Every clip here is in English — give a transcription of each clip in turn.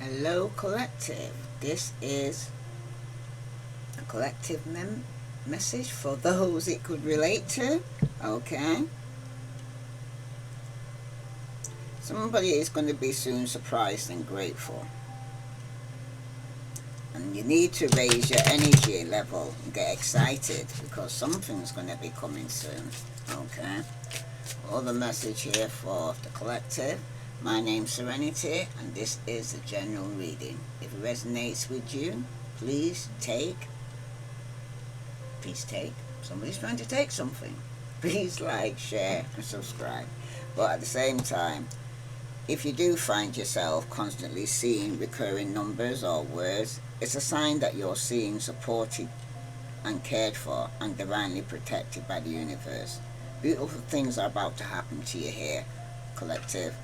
Hello, collective. This is a collective message for those it could relate to. Okay. Somebody is going to be soon surprised and grateful. And you need to raise your energy level and get excited because something's going to be coming soon. Okay. All the message here for the collective. My name's Serenity, and this is the general reading. If it resonates with you, please take. Somebody's trying to take something. Please like, share, and subscribe. But at the same time, if you do find yourself constantly seeing recurring numbers or words, it's a sign that you're seeing supported and cared for and divinely protected by the universe. Beautiful things are about to happen to you here, collective.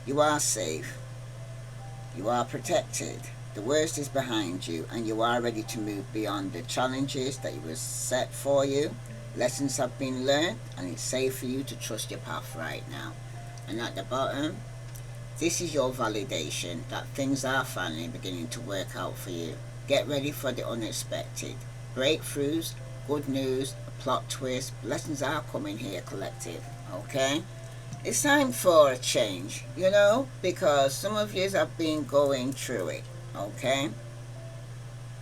You are safe. You are protected. The worst is behind you, and you are ready to move beyond the challenges that were set for you. Lessons have been learned, and it's safe for you to trust your path right now. And at the bottom, this is your validation that things are finally beginning to work out for you. Get ready for the unexpected. Breakthroughs, good news, a plot twist, lessons are coming here, collective. Okay? It's time for a change, because some of you have been going through it, okay?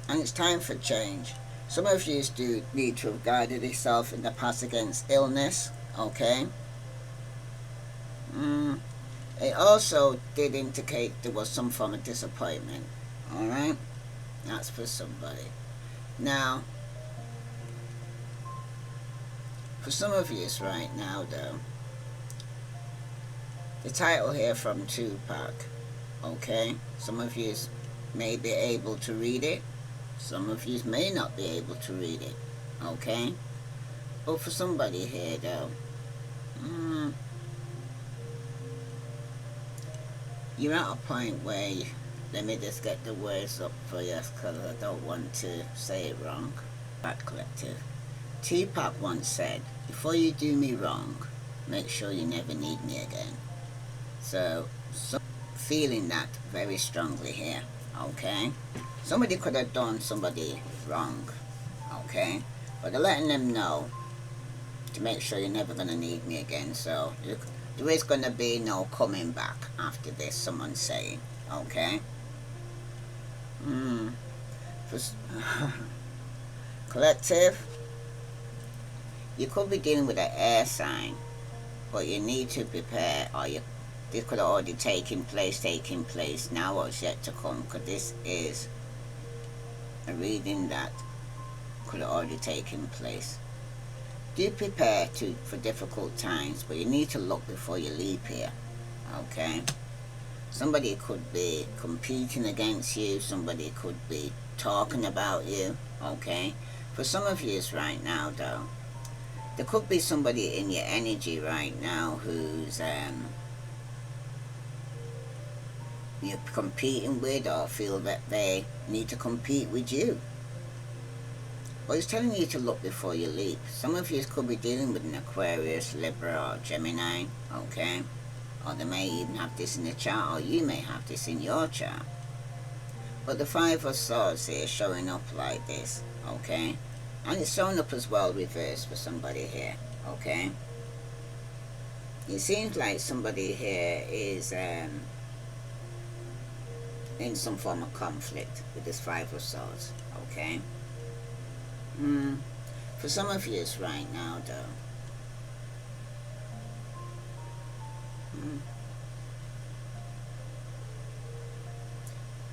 And it's time for change. Some of you do need to have guided yourself in the past against illness, okay? It also did indicate there was some form of disappointment, alright? That's for somebody. Now, for some of you right now, though, the title here from Tupac, okay? Some of you may be able to read it. Some of you may not be able to read it, okay? But for somebody here, though, you're at a point where let me just get the words up for you because I don't want to say it wrong. That collective. Tupac once said, "Before you do me wrong, make sure you never need me again." So feeling that very strongly here, okay? Somebody could have done somebody wrong, okay? But they're letting them know to make sure you're never going to need me again. So there is going to be no coming back after this, someone's saying, okay? Collective, you could be dealing with an air sign, but you need to prepare, or this could have already taken place. Now what's yet to come, because this is a reading that could have already taken place. Do prepare for difficult times, but you need to look before you leap here, okay? Somebody could be competing against you. Somebody could be talking about you, okay? For some of you right now, though, there could be somebody in your energy right now who's you're competing with, or feel that they need to compete with you. But it's telling you to look before you leap. Some of you could be dealing with an Aquarius, Libra, or Gemini, okay? Or they may even have this in the chart, or you may have this in your chart. But the Five of Swords here is showing up like this, okay? And it's showing up as well reversed for somebody here, okay? It seems like somebody here is in some form of conflict with this Five of Swords, okay? For some of you right now, though,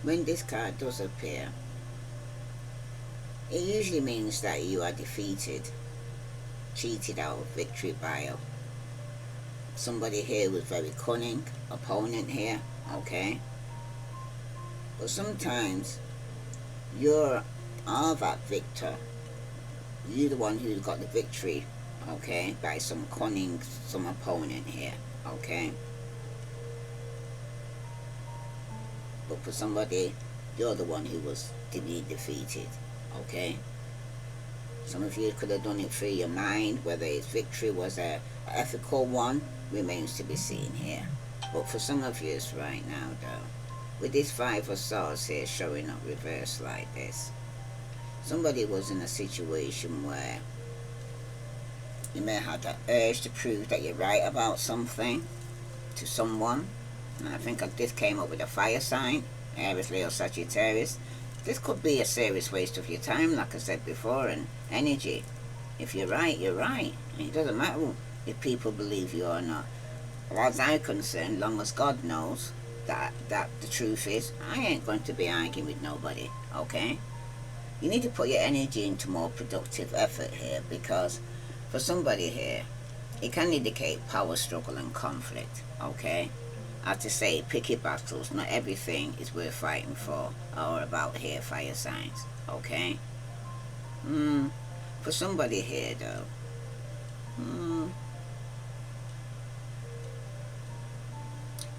when this card does appear, it usually means that you are defeated, cheated out of victory by somebody here was very cunning, opponent here, okay? But sometimes you're that victor. You're the one who's got the victory, okay, by some cunning, some opponent here, okay? But for somebody, you're the one who was to be defeated, okay? Some of you could have done it through your mind. Whether its victory was an ethical one remains to be seen here. But for some of you right now, though, with this Five of Swords here showing up reversed like this, somebody was in a situation where you may have the urge to prove that you're right about something to someone. And I think this came up with a fire sign, Aries, Leo, Sagittarius. This could be a serious waste of your time, like I said before, and energy. If you're right, you're right. And it doesn't matter if people believe you or not. As I'm concerned, long as God knows that the truth is, I ain't going to be arguing with nobody, okay? You need to put your energy into more productive effort here, because for somebody here, it can indicate power struggle and conflict, okay? I have to say, pick your battles. Not everything is worth fighting for or about here, fire signs, okay? For somebody here, though,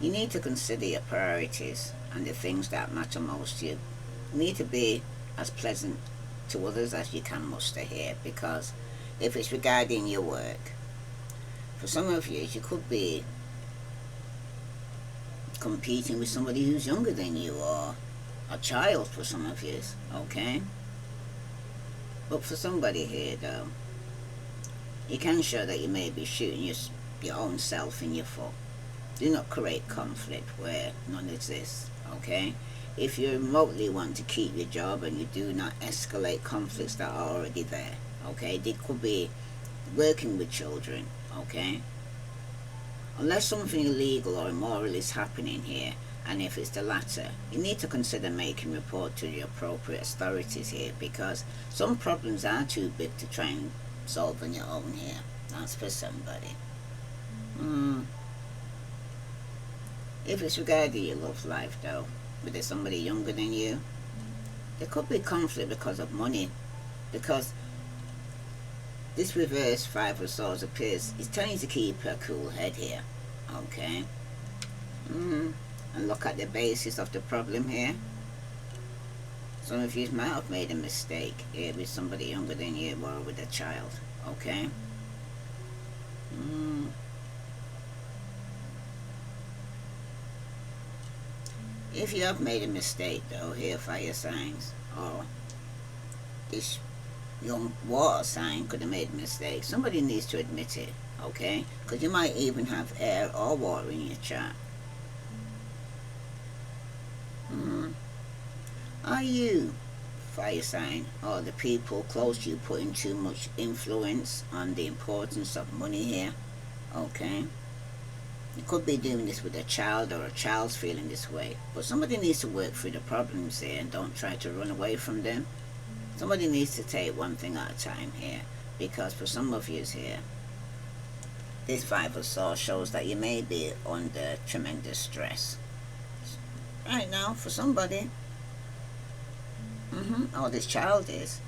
you need to consider your priorities and the things that matter most to you. You need to be as pleasant to others as you can muster here, because if it's regarding your work, for some of you, you could be competing with somebody who's younger than you, or a child for some of you, okay? But for somebody here, though, you can show that you may be shooting your own self in your foot. Do not create conflict where none exists, okay? If you remotely want to keep your job and you do not escalate conflicts that are already there, okay? They could be working with children, okay? Unless something illegal or immoral is happening here, and if it's the latter, you need to consider making report to the appropriate authorities here, because some problems are too big to try and solve on your own here. That's for somebody. If it's regarding your love life, though, whether somebody younger than you, there could be conflict because of money, because this reverse Five of Swords appears. It's telling you to keep a cool head here, okay? And look at the basis of the problem here. Some of you might have made a mistake here with somebody younger than you, or with a child, okay? If you have made a mistake, though, here, fire signs, or this young water sign could have made a mistake, somebody needs to admit it, okay? Because you might even have air or water in your chart. Are you, fire sign, or the people close to you, putting too much influence on the importance of money here, okay? You could be doing this with a child, or a child's feeling this way. But somebody needs to work through the problems here and don't try to run away from them. Somebody needs to take one thing at a time here. Because for some of you here, this Five of Swords shows that you may be under tremendous stress right now for somebody. Or this child is.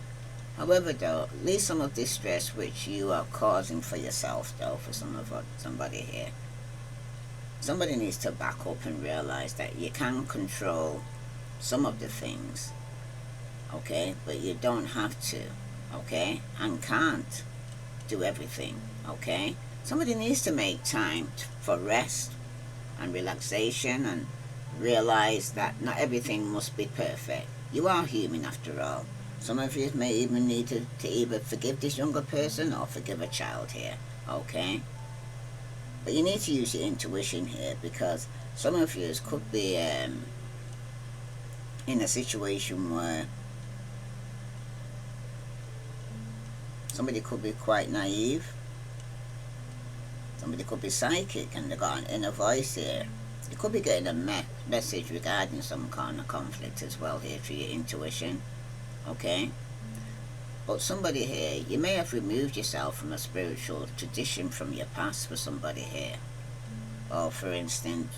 However, though, at least some of this stress which you are causing for yourself, though, for somebody here, somebody needs to back up and realize that you can control some of the things, okay? But you don't have to, okay? And can't do everything, okay? Somebody needs to make time for rest and relaxation, and realize that not everything must be perfect. You are human after all. Some of you may even need to either forgive this younger person or forgive a child here, okay? But you need to use your intuition here, because some of you could be in a situation where somebody could be quite naive. Somebody could be psychic and they've got an inner voice here. You could be getting a message regarding some kind of conflict as well here through your intuition, okay? But somebody here, you may have removed yourself from a spiritual tradition from your past for somebody here. Or for instance,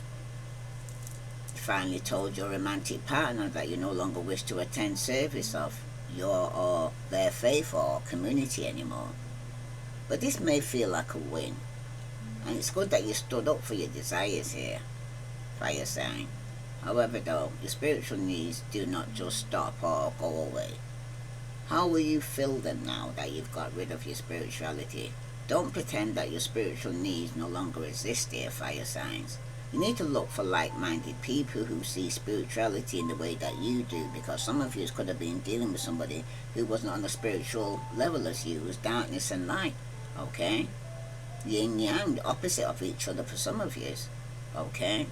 you finally told your romantic partner that you no longer wish to attend service of your or their faith or community anymore. But this may feel like a win. And it's good that you stood up for your desires here, fire sign. However, though, your spiritual needs do not just stop or go away. How will you fill them now that you've got rid of your spirituality? Don't pretend that your spiritual needs no longer exist here, fire signs. You need to look for like-minded people who see spirituality in the way that you do, because some of you could have been dealing with somebody who wasn't on a spiritual level as you. It was darkness and light, okay? Yin yang, the opposite of each other for some of you, okay?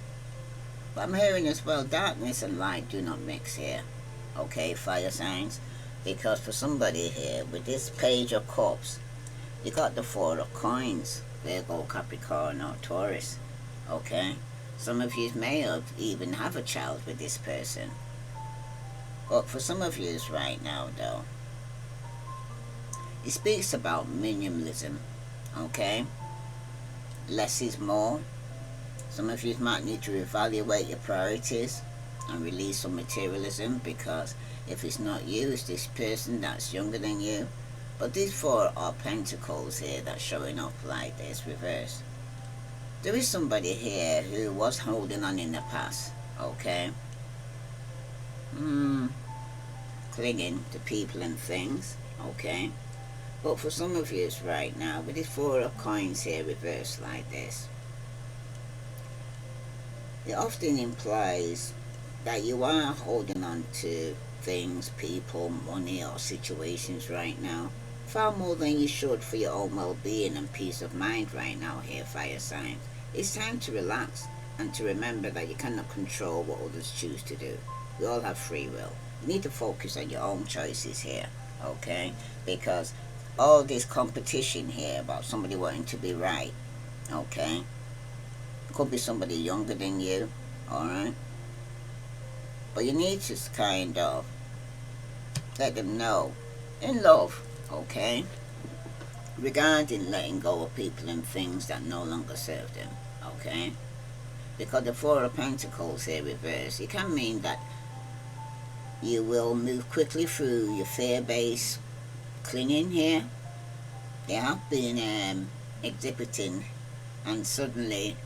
But I'm hearing as well, darkness and light do not mix here, okay, fire signs? Because for somebody here, with this Page of Cups, you got the Four of Coins, Virgo, Capricorn, or Taurus, okay? Some of you may have even have a child with this person. But for some of you right now, though, it speaks about minimalism, okay? Less is more. Some of you might need to evaluate your priorities and release some materialism, because if it's not you, it's this person that's younger than you. But these Four of Pentacles here that's showing up like this, reverse. There is somebody here who was holding on in the past, okay? Clinging to people and things, okay? But for some of you right now, with this Four of Coins here reversed like this, it often implies that you are holding on to things, people, money, or situations right now, far more than you should for your own well-being and peace of mind right now here, fire signs. It's time to relax and to remember that you cannot control what others choose to do. We all have free will. You need to focus on your own choices here, okay? Because all this competition here about somebody wanting to be right, okay? Could be somebody younger than you, alright? But you need to kind of let them know, in love, okay? Regarding letting go of people and things that no longer serve them, okay? Because the Four of Pentacles here reverse, it can mean that you will move quickly through your fear-based clinging here. You have been exhibiting and suddenly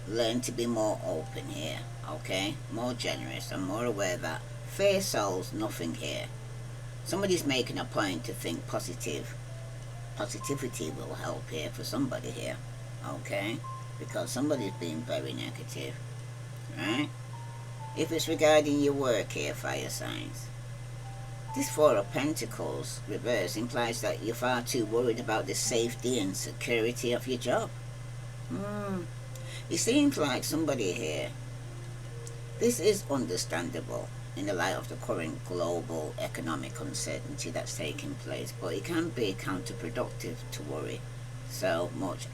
learn to be more open here, okay? More generous and more aware that fear solves nothing here. Somebody's making a point to think positive. Positivity will help here for somebody here, okay? Because somebody's being very negative, right? If it's regarding your work here, fire signs, this Four of Pentacles reverse implies that you're far too worried about the safety and security of your job. It seems like somebody here, this is understandable in the light of the current global economic uncertainty that's taking place, but it can be counterproductive to worry so much,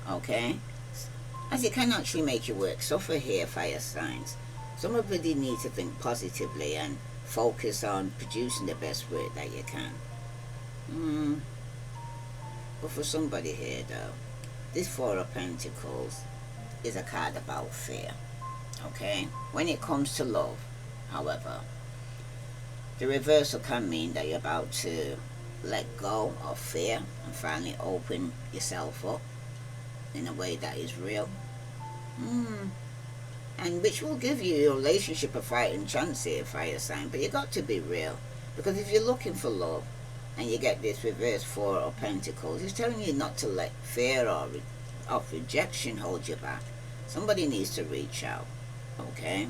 okay? As it can actually make your work suffer here, fire signs. Somebody needs to think positively and focus on producing the best work that you can. But for somebody here though, this Four of Pentacles is a card about fear, okay? When it comes to love, however, the reversal can mean that you're about to let go of fear and finally open yourself up in a way that is real. And which will give you your relationship a fighting chance here, fire sign. But you got to be real, because if you're looking for love and you get this reverse Four of Pentacles, it's telling you not to let fear or of rejection hold you back. Somebody needs to reach out, okay?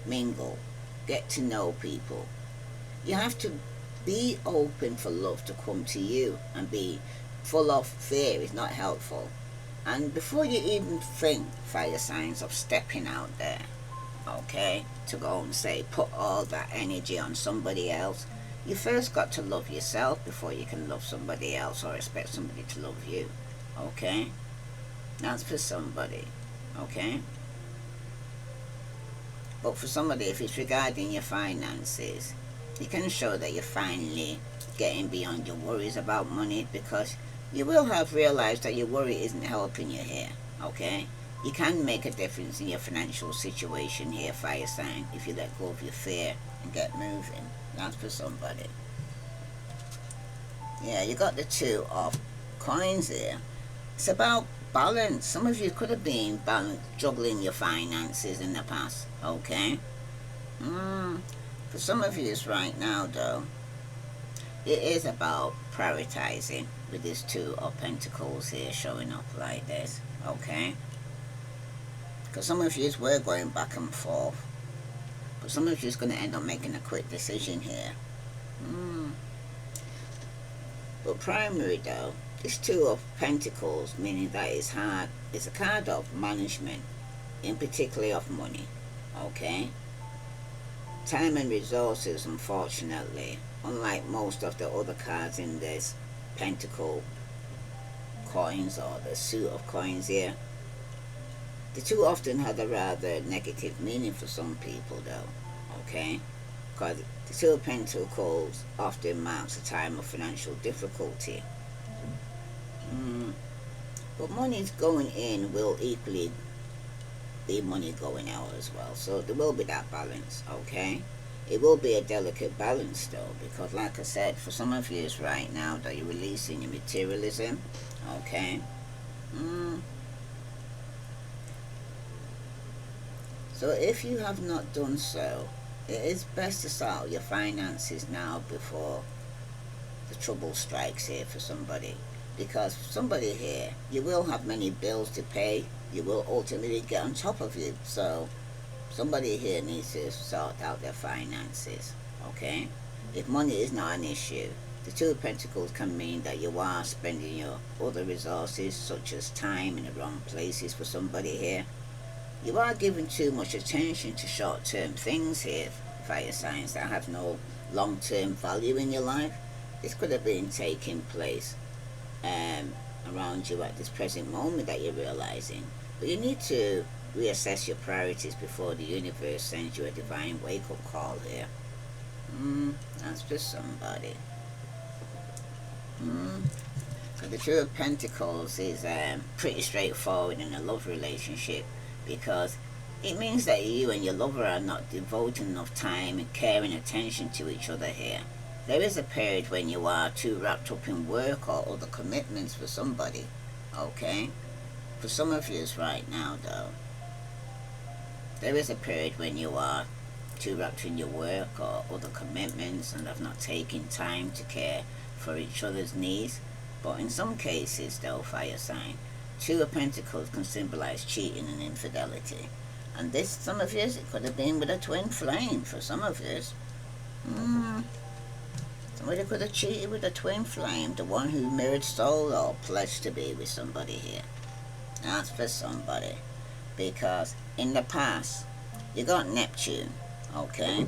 Mingle, get to know people. You have to be open for love to come to you, and be full of fear is not helpful. And before you even think, fire signs, of stepping out there, okay, to go and say, put all that energy on somebody else, you first got to love yourself before you can love somebody else or expect somebody to love you, okay? That's for somebody, okay? But for somebody, if it's regarding your finances, you can show that you're finally getting beyond your worries about money, because you will have realized that your worry isn't helping you here, okay? You can make a difference in your financial situation here, fire sign, if you let go of your fear and get moving. That's for somebody. Yeah, you got the Two of Coins here. It's about balance. Some of you could have been juggling your finances in the past, okay? For some of you right now though, it is about prioritizing, with this Two of Pentacles here showing up like this, okay? Because some of you were going back and forth. But some of you is going to end up making a quick decision here. But primary though, this Two of Pentacles, meaning that it's hard. It's a card of management, in particular of money. Okay? Time and resources, unfortunately, unlike most of the other cards in this Pentacle coins or the suit of coins here, the two often had a rather negative meaning for some people though. Okay? Because the Two of Pentacles often marks a time of financial difficulty. But money going in will equally be money going out as well. So there will be that balance, okay? It will be a delicate balance though, because like I said, for some of you right now that you're releasing your materialism, okay? So if you have not done so, it is best to sort out your finances now before the trouble strikes here for somebody. Because somebody here, you will have many bills to pay, you will ultimately get on top of you. So somebody here needs to sort out their finances, okay? If money is not an issue, the Two of Pentacles can mean that you are spending your other resources, such as time, in the wrong places for somebody here. You are giving too much attention to short-term things here, fire signs, that have no long-term value in your life. This could have been taking place around you at this present moment that you're realizing. But you need to reassess your priorities before the universe sends you a divine wake-up call here. That's for somebody. So the Two of Pentacles is pretty straightforward in a love relationship, because it means that you and your lover are not devoting enough time and care and attention to each other here. There is a period when you are too wrapped up in work or other commitments for somebody, okay? For some of you right now though, there is a period when you are too wrapped in your work or other commitments and have not taken time to care for each other's needs. But in some cases though, fire sign, Two of Pentacles can symbolize cheating and infidelity. And this, some of you, it could have been with a twin flame for some of you. Somebody could have cheated with a twin flame, the one who mirrored soul or pledged to be with somebody here. That's for somebody. Because in the past, you got Neptune, okay?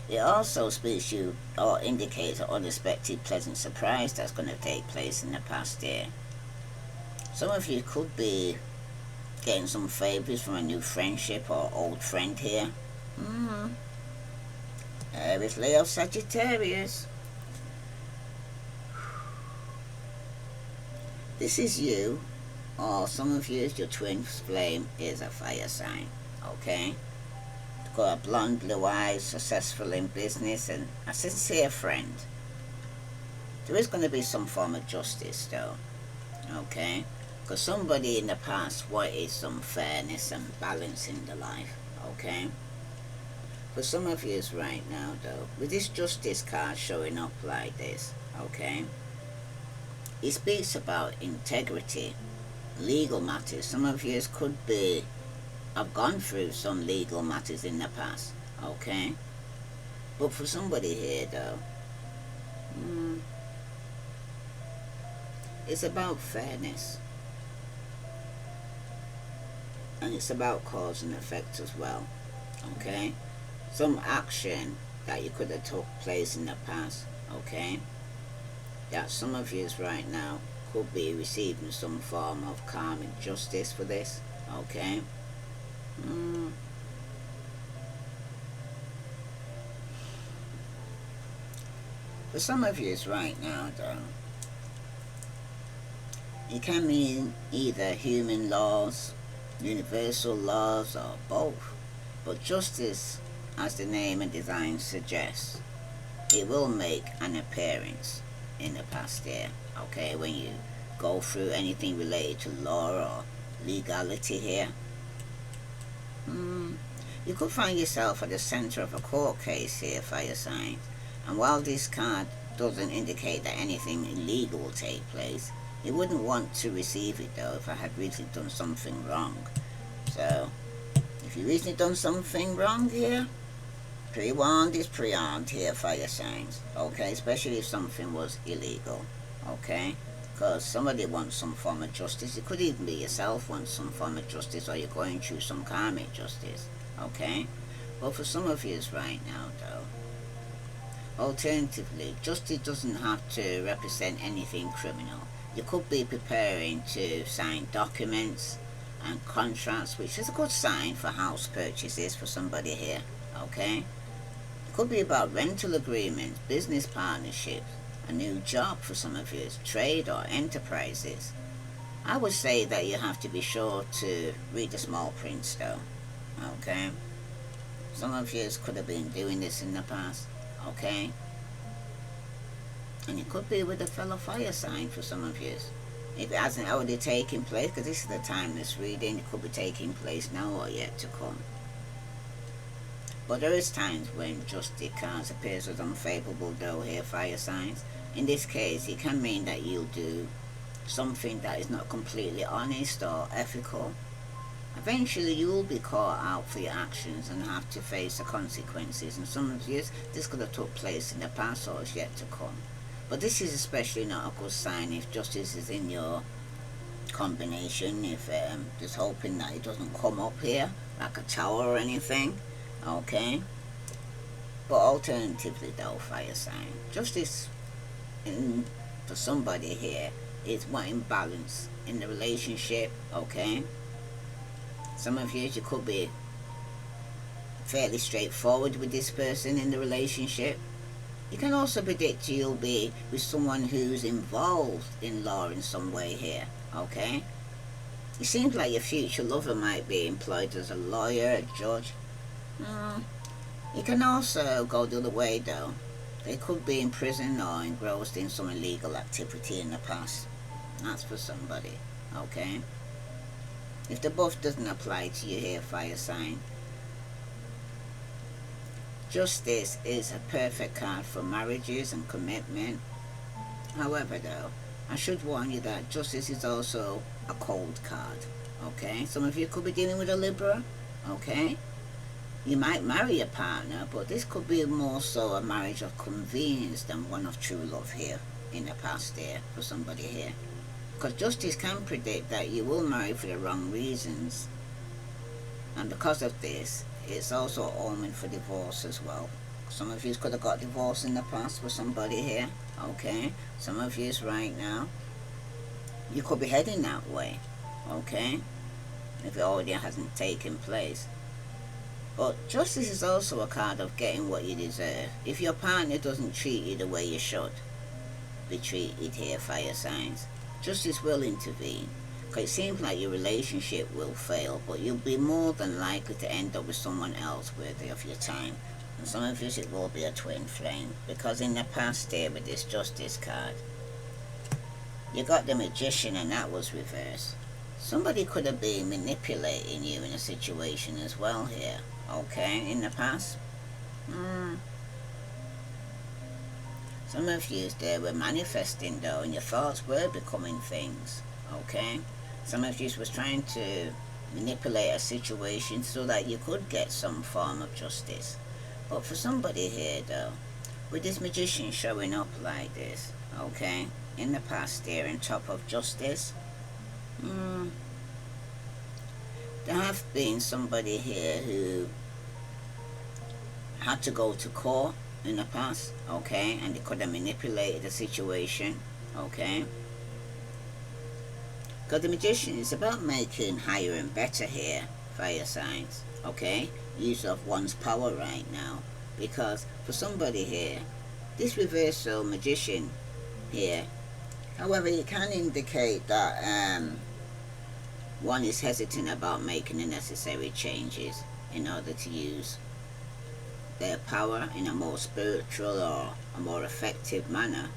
It also speaks to or indicates an unexpected pleasant surprise that's going to take place in the past year. Some of you could be getting some favors from a new friendship or old friend here. Aries, Leo, Sagittarius. This is you, or some of you, your twin flame is a fire sign, okay? Got a blonde, blue eyes, successful in business, and a sincere friend. There is going to be some form of justice though, okay? Because somebody in the past wanted some fairness and balance in the life, okay? For some of you right now though, with this justice card showing up like this, okay? It speaks about integrity, legal matters. Some of you could be have gone through some legal matters in the past, okay? But for somebody here though, it's about fairness. And it's about cause and effect as well, okay? Some action that you could have took place in the past, okay? That some of you right now could be receiving some form of karmic justice for this, okay? For some of you right now though, it can mean either human laws, universal laws, or both. But justice, as the name and design suggests, it will make an appearance in the past year, okay? When you go through anything related to law or legality here, you could find yourself at the center of a court case here, fire signs. And while this card doesn't indicate that anything illegal will take place, you wouldn't want to receive it though if I had really done something wrong. So If you recently done something wrong here, pre-warned is pre-armed here, fire signs. Okay, especially if something was illegal. Okay, because somebody wants some form of justice. It could even be yourself wants some form of justice, or you're going through some karmic justice. Okay, but for some of you right now though, alternatively, justice doesn't have to represent anything criminal. You could be preparing to sign documents and contracts, which is a good sign for house purchases for somebody here. Okay, it could be about rental agreements, business partnerships, a new job for some of you, trade or enterprises. I would say that you have to be sure to read the small print though. Okay, some of you could have been doing this in the past. Okay, and it could be with a fellow fire sign for some of you. If it hasn't already taken place, because this is the time this reading, it could be taking place now or yet to come. But there is times when justice cards appears as unfavorable though here, fire signs. In this case, it can mean that you'll do something that is not completely honest or ethical. Eventually you will be caught out for your actions and have to face the consequences. And some of you, this could have took place in the past or is yet to come. But this is especially not a good sign if justice is in your combination, if just hoping that it doesn't come up here like a tower or anything. Okay, but alternatively though, fire sign, justice for somebody here is wanting balance in the relationship. Okay, some of you could be fairly straightforward with this person in the relationship. You can also predict you'll be with someone who's involved in law in some way here. Okay, it seems like your future lover might be employed as a lawyer, a judge. You can also go the other way though. They could be in prison or engrossed in some illegal activity in the past. That's for somebody. Okay, if the above doesn't apply to you here, fire sign, justice is a perfect card for marriages and commitment. However though, I should warn you that justice is also a cold card. Okay, some of you could be dealing with a Libra. Okay, you might marry a partner, but this could be more so a marriage of convenience than one of true love here in the past here for somebody here. Because justice can predict that you will marry for the wrong reasons, and because of this, it's also an omen for divorce as well. Some of you could have got divorced in the past for somebody here. Okay, some of you right now, you could be heading that way. Okay, if it already hasn't taken place. But justice is also a card of getting what you deserve. If your partner doesn't treat you the way you should be treated here, fire signs, justice will intervene. Because it seems like your relationship will fail, but you'll be more than likely to end up with someone else worthy of your time. And some of you, it will be a twin flame. Because in the past here with this justice card, you got the magician and that was reversed. Somebody could have been manipulating you in a situation as well here. Okay, in the past. Some of you there were manifesting though, and your thoughts were becoming things. Okay, some of you was trying to manipulate a situation so that you could get some form of justice. But for somebody here though, with this magician showing up like this, okay, in the past there on top of justice, there have been somebody here who had to go to court in the past, okay, and they could have manipulated the situation, okay. Because the magician is about making higher and better here, fire signs, okay, use of one's power right now. Because for somebody here, this reversal magician here, however, it can indicate that one is hesitant about making the necessary changes in order to use their power in a more spiritual or a more effective manner.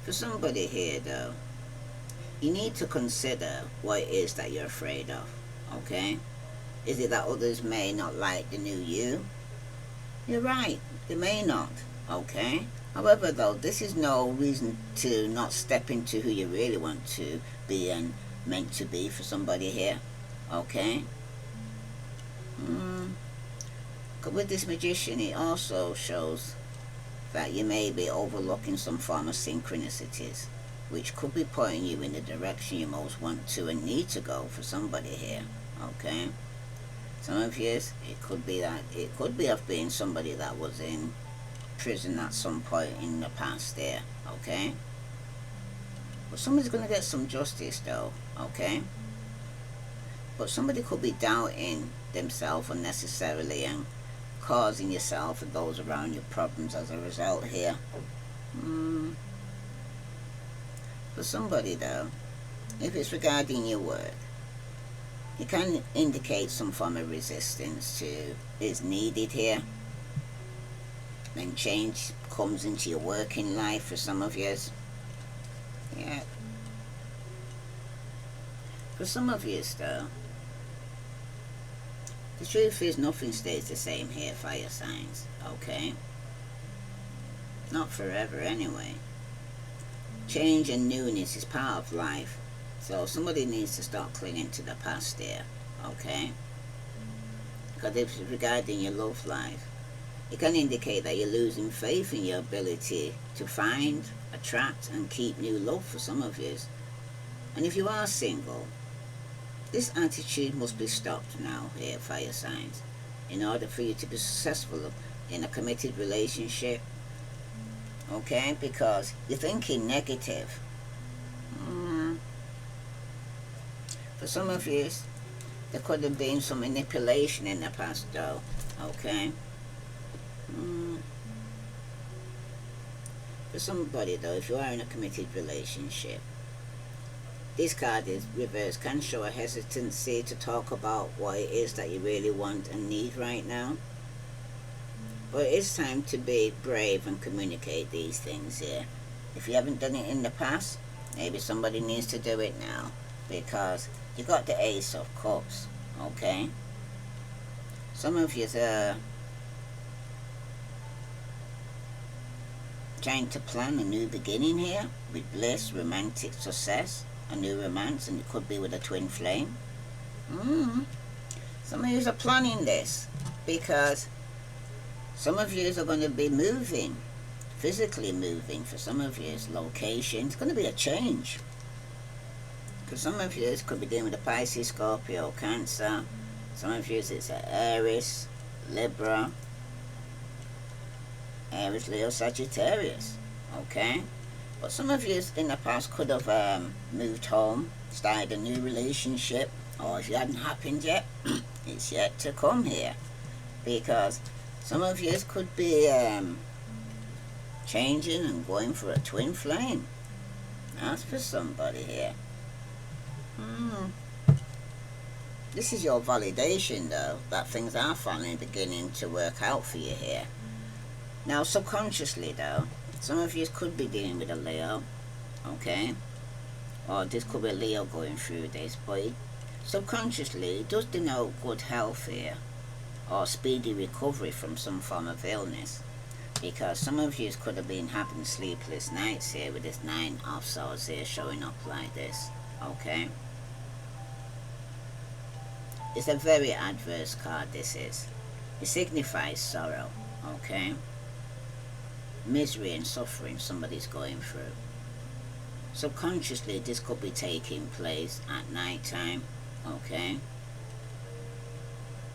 For somebody here though, you need to consider what it is that you're afraid of, okay? Is it that others may not like the new you? You're right, they may not, okay? However though, this is no reason to not step into who you really want to be and meant to be for somebody here, okay? Mm. With this magician, it also shows that you may be overlooking some form of synchronicities, which could be pointing you in the direction you most want to and need to go for somebody here. Okay? Some of you, it could be of being somebody that was in prison at some point in the past there. Okay? But somebody's going to get some justice though. Okay? But somebody could be doubting themselves unnecessarily and causing yourself and those around you problems as a result here. For somebody though, if it's regarding your work, it can indicate some form of resistance to is needed here. Then change comes into your working life for some of you. Yeah. For some of you though, the truth is nothing stays the same here, fire signs, okay? Not forever anyway. Change and newness is part of life. So somebody needs to start clinging to the past there, okay? Because if it's regarding your love life, it can indicate that you're losing faith in your ability to find, attract and keep new love for some of you. And if you are single, this attitude must be stopped now here, fire signs, in order for you to be successful in a committed relationship. Okay? Because you're thinking negative. For some of you, there could have been some manipulation in the past though. Okay? For somebody though, if you are in a committed relationship, this card is reversed, can show a hesitancy to talk about what it is that you really want and need right now. But it's time to be brave and communicate these things here. If you haven't done it in the past, maybe somebody needs to do it now. Because you got the Ace of Cups, okay? Some of you are trying to plan a new beginning here with bliss, romantic success, a new romance, and it could be with a twin flame. Some of you are planning this because some of you are going to be moving, physically moving. For some of you, location. It's going to be a change. For some of you, it could be dealing with a Pisces, Scorpio, Cancer. Some of you, it's an Aries, Libra, Aries, Leo, Sagittarius. Okay? But some of you in the past could have moved home, started a new relationship, or if it hadn't happened yet, it's yet to come here. Because some of you could be changing and going for a twin flame. That's for somebody here. This is your validation though, that things are finally beginning to work out for you here. Now subconsciously though, some of you could be dealing with a Leo, okay? Or this could be a Leo going through this, but subconsciously it does denote good health here, or speedy recovery from some form of illness. Because some of you could have been having sleepless nights here with this 9 of Swords here showing up like this, okay? It's a very adverse card, this is. It signifies sorrow, okay? Misery and suffering somebody's going through. Subconsciously, this could be taking place at night time, okay?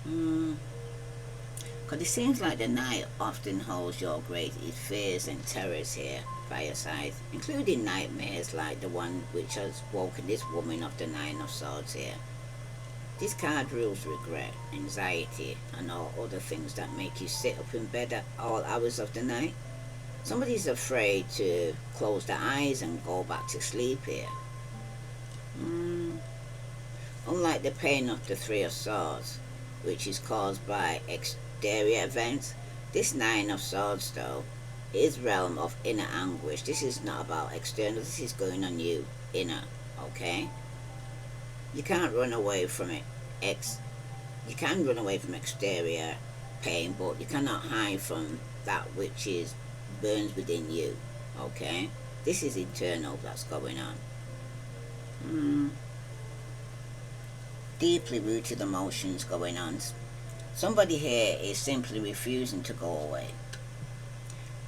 Because it seems like the night often holds your greatest fears and terrors here by your side, including nightmares like the one which has woken this woman of the 9 of Swords here. This card rules regret, anxiety, and all other things that make you sit up in bed at all hours of the night. Somebody's afraid to close their eyes and go back to sleep here. Unlike the pain of the 3 of Swords, which is caused by exterior events, this 9 of Swords though is realm of inner anguish. This is not about external, this is going on you inner, okay? You can't run away from it. You can run away from exterior pain, but you cannot hide from that which is burns within you, okay? This is internal that's going on. Deeply rooted emotions going on Somebody here is simply refusing to go away.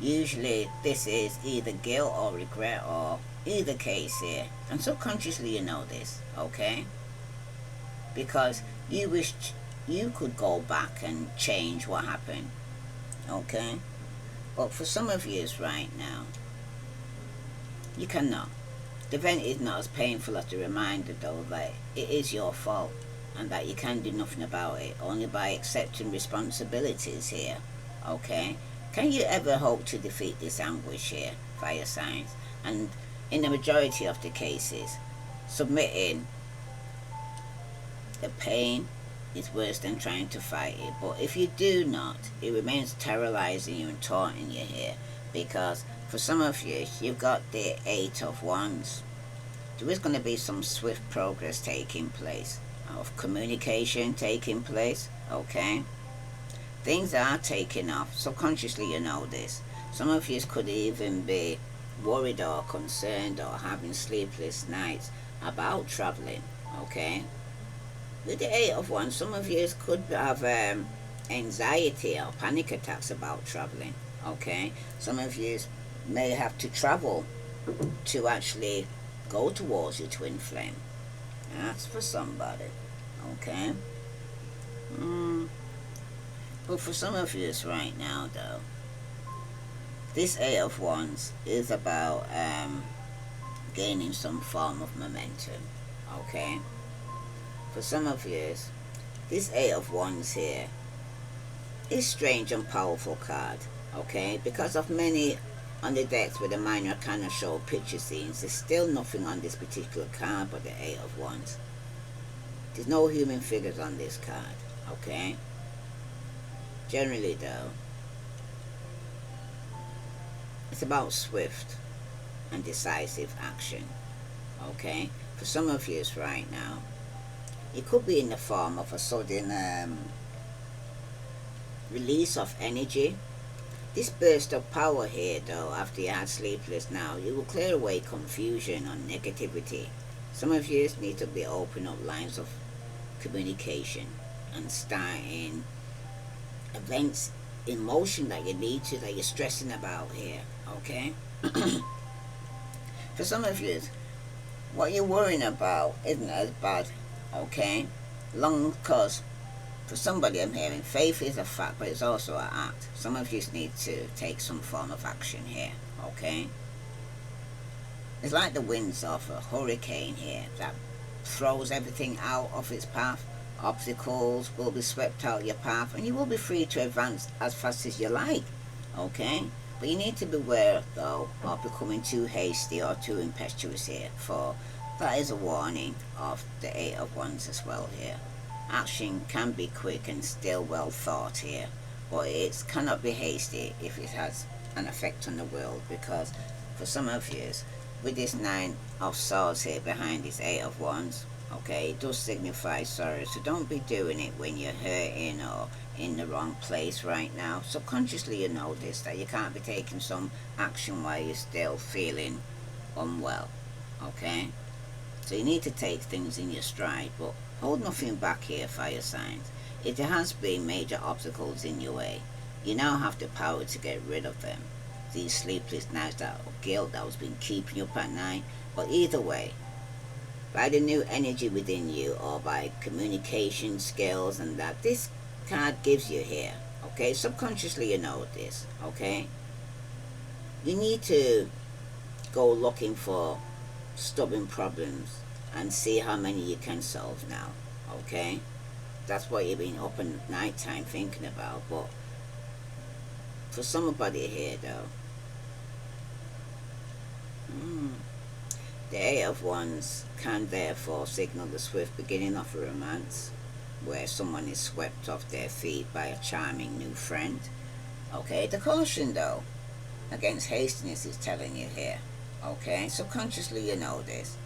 Usually this is either guilt or regret or either case here. And subconsciously you know this, okay? Because you wished you could go back and change what happened, okay? But for some of you right now, you cannot. The event is not as painful as the reminder though that it is your fault and that you can do nothing about it, only by accepting responsibilities here, okay? Can you ever hope to defeat this anguish here, fire signs? And in the majority of the cases, submitting the pain is worse than trying to fight it. But if you do not, it remains terrorizing you and taunting you here, because for some of you, you've got the 8 of Wands. There is going to be some swift progress taking place, of communication taking place, okay? Things are taking off. Subconsciously you know this. Some of you could even be worried or concerned or having sleepless nights about traveling, okay? With the 8 of Wands, some of you could have anxiety or panic attacks about traveling, okay? Some of you may have to travel to actually go towards your twin flame. That's for somebody, okay? But for some of you right now though, this 8 of Wands is about gaining some form of momentum, okay? For some of you, this 8 of Wands here is strange and powerful card, okay? Because of many on the decks with the minor kind of show picture scenes, there's still nothing on this particular card but the 8 of Wands. There's no human figures on this card, okay? Generally though, it's about swift and decisive action, okay? For some of you right now, it could be in the form of a sudden release of energy. This burst of power here though, after you had sleepless now, you will clear away confusion and negativity. Some of you need to be opening up lines of communication and starting events in motion that you need to, that you're stressing about here, okay? For some of you, what you're worrying about isn't as bad, okay? Because for somebody I'm hearing, faith is a fact, but it's also an act. Some of you need to take some form of action here, okay? It's like the winds of a hurricane here that throws everything out of its path. Obstacles will be swept out your path and you will be free to advance as fast as you like, okay? But you need to beware though of becoming too hasty or too impetuous here, for that is a warning of the 8 of Wands as well here. Action can be quick and still well thought here, but it cannot be hasty if it has an effect on the world, because for some of you, with this 9 of Swords here behind this 8 of Wands, okay, it does signify sorrow, so don't be doing it when you're hurting or in the wrong place right now. Subconsciously you know this, that you can't be taking some action while you're still feeling unwell, okay? So you need to take things in your stride, but hold nothing back here, fire signs. If there has been major obstacles in your way, you now have the power to get rid of them. These sleepless nights, that guilt that was been keeping you up at night. But either way, by the new energy within you or by communication skills and that this card gives you here, okay? Subconsciously you know this, okay? You need to go looking for stubborn problems and see how many you can solve now, okay? That's what you've been up at night time thinking about. But for somebody here though, the 8 of Wands can therefore signal the swift beginning of a romance where someone is swept off their feet by a charming new friend, okay? The caution though against hastiness is telling you here, okay? Subconsciously you know this.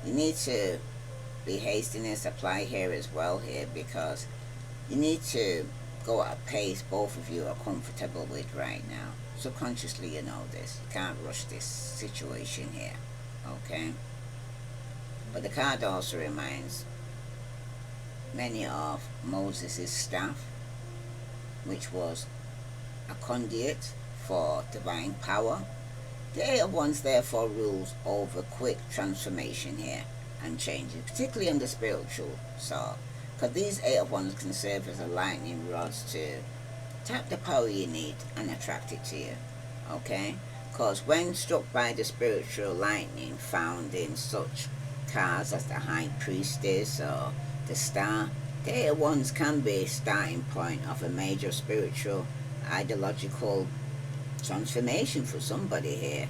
You need to be hastiness apply here as well here, because you need to go at a pace both of you are comfortable with right now. Subconsciously you know this. You can't rush this situation here, okay? But the card also reminds many of Moses' staff, which was a conduit for divine power. The Eight of Wands therefore rules over quick transformation here and changes, particularly on the spiritual side, because these Eight of Wands can serve as a lightning rods to tap the power you need and attract it to you. Okay? Because when struck by the spiritual lightning found in such cards as the High Priestess or the Star, the Eight of Wands can be a starting point of a major spiritual, ideological transformation for somebody here.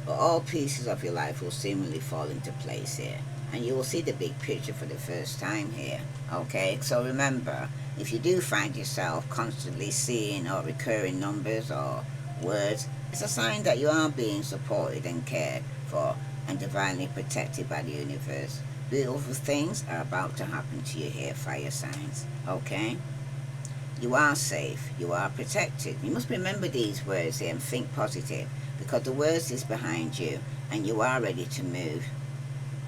But all pieces of your life will seemingly fall into place here, and you will see the big picture for the first time here. Okay, so remember, if you do find yourself constantly seeing or recurring numbers or words, it's a sign that you are being supported and cared for and divinely protected by the universe. Beautiful things are about to happen to you here, fire signs. Okay? You are safe. You are protected. You must remember these words here and think positive, because the words is behind you and you are ready to move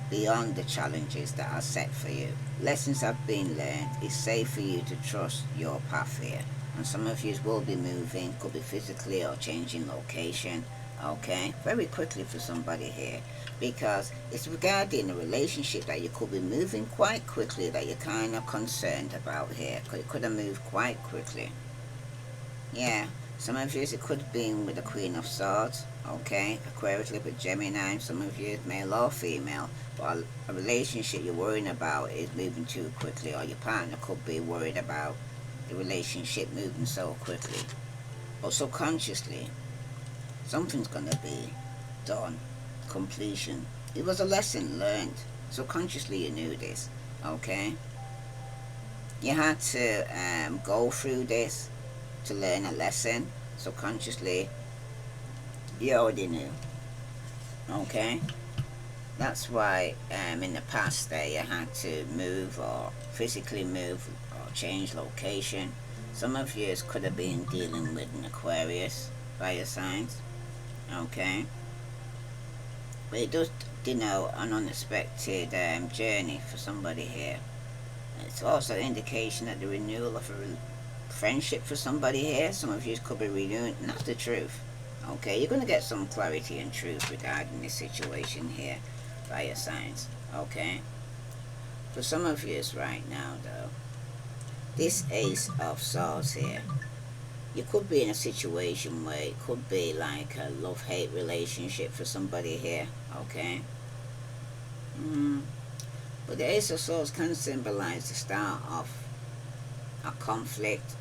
beyond the challenges that are set for you. Lessons have been learned. It's safe for you to trust your path here. And some of you will be moving, could be physically or changing location. Okay, very quickly for somebody here, because it's regarding a relationship that you could be moving quite quickly, that you're kind of concerned about here, because it could have moved quite quickly. Yeah, some of you, it could have been with the Queen of Swords. Okay, Aquarius, Libra, Gemini. Some of you, male or female, but a relationship you're worrying about is moving too quickly, or your partner could be worried about the relationship moving so quickly. But subconsciously, something's gonna be done. Completion. It was a lesson learned. Subconsciously you knew this. Okay? You had to go through this to learn a lesson. Subconsciously you already knew. Okay? That's why in the past there you had to move or physically move or change location. Some of you could have been dealing with an Aquarius fire signs. Okay, but it does denote an unexpected journey for somebody here. It's also an indication that the renewal of a friendship for somebody here. Some of you could be renewing, and that's the truth. Okay, you're going to get some clarity and truth regarding this situation here, fire signs. Okay, for some of you right now though, this Ace of Swords here, you could be in a situation where it could be like a love-hate relationship for somebody here, okay? But the Ace of Swords can symbolize the start of a conflict,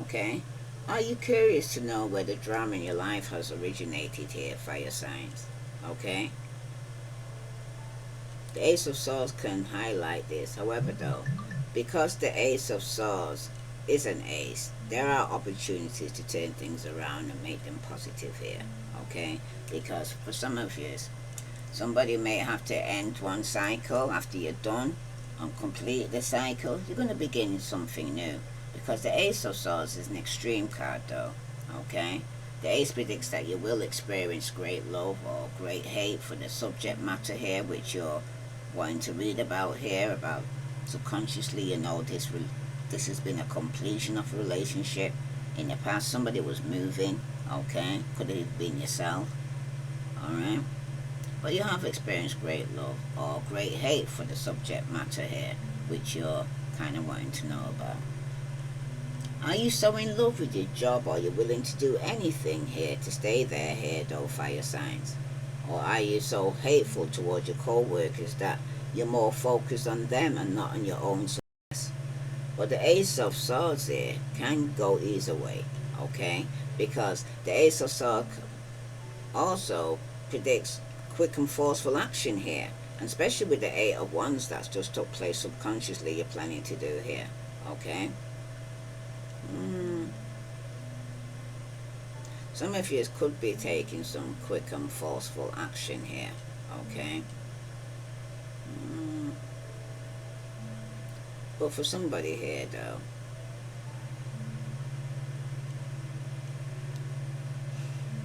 okay? Are you curious to know where the drama in your life has originated here, fire signs, okay? The Ace of Swords can highlight this. However though, because the Ace of Swords is an ace, there are opportunities to turn things around and make them positive here, okay? Because for some of you, somebody may have to end one cycle. After you're done and complete the cycle, you're going to begin something new, because the Ace of Swords is an extreme card though, okay? The ace predicts that you will experience great love or great hate for the subject matter here, which you're wanting to read about here. About subconsciously, you know this has been a completion of a relationship. In the past, somebody was moving, okay? Could have been yourself, alright? But you have experienced great love or great hate for the subject matter here, which you're kind of wanting to know about. Are you so in love with your job, or are you willing to do anything here to stay there here though, fire signs? Or are you so hateful towards your co-workers that you're more focused on them and not on your own success? But the Ace of Swords here can go either way, okay? Because the Ace of Swords also predicts quick and forceful action here, and especially with the Eight of Wands that's just took place subconsciously you're planning to do here, okay? Some of you could be taking some quick and forceful action here, okay? But for somebody here though,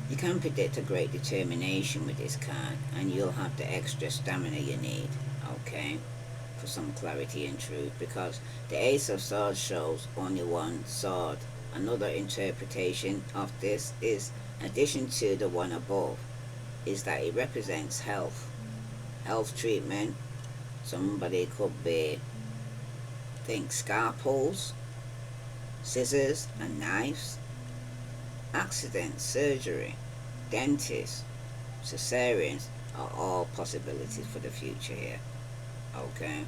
you can predict a great determination with this card, and you'll have the extra stamina you need, okay? for some clarity and truth, because the Ace of Swords shows only one sword. Another interpretation of this is, in addition to the one above, is that it represents health treatment. Somebody could be, think scalpels, scissors and knives, accidents, surgery, dentists, cesareans are all possibilities for the future here. Okay,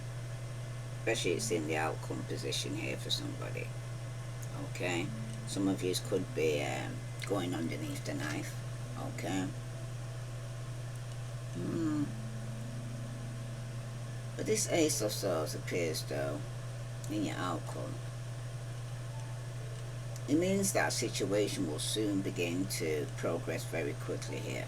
especially it's in the outcome position here for somebody. Okay, some of you could be going underneath the knife. Okay. But this Ace of Swords appears, though, in your outcome. It means that situation will soon begin to progress very quickly here.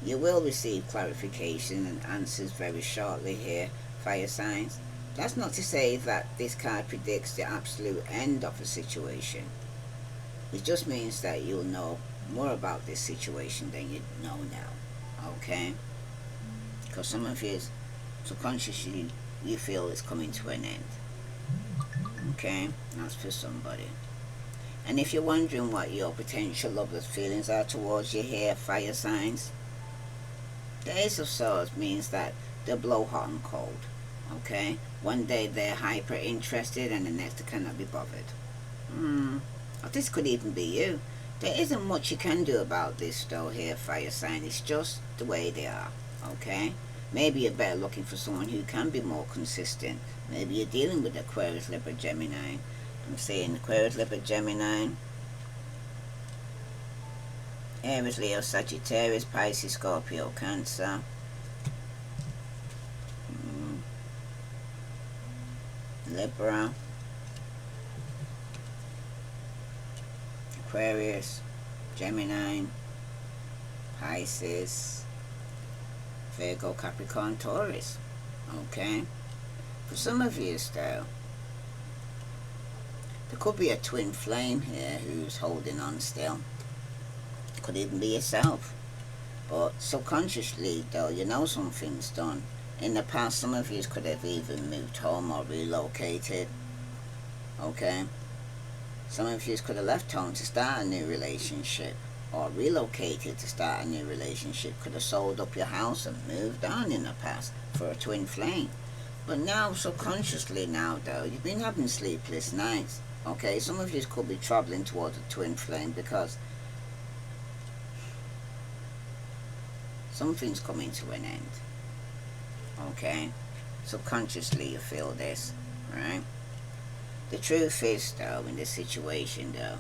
You will receive clarification and answers very shortly here, fire signs. That's not to say that this card predicts the absolute end of a situation. It just means that you'll know more about this situation than you know now. Okay? Because some of you, subconsciously, you feel it's coming to an end. Okay? That's for somebody. And if you're wondering what your potential lover's feelings are towards you here, fire signs, the Ace of Swords means that they'll blow hot and cold. Okay? One day they're hyper interested and the next they cannot be bothered. Or this could even be you. There isn't much you can do about this though here, fire sign. It's just the way they are. Okay? Maybe you're better looking for someone who can be more consistent. Maybe you're dealing with Aquarius, Libra, Gemini. I'm saying Aquarius, Libra, Gemini, Aries, Leo, Sagittarius, Pisces, Scorpio, Cancer. Libra, Aquarius, Gemini, Pisces, Virgo, Capricorn, Taurus. Okay? For some of you, though, there could be a twin flame here who's holding on still. Could even be yourself. But subconsciously, though, you know something's done. In the past, some of you could have even moved home or relocated. Okay? Some of you could have left home to start a new relationship, or relocated to start a new relationship. Could have sold up your house and moved on in the past for a twin flame. But now, subconsciously now, though, you've been having sleepless nights. Okay? Some of you could be traveling towards a twin flame because something's coming to an end. Okay? Subconsciously you feel this, right? The truth is, though, in this situation, though,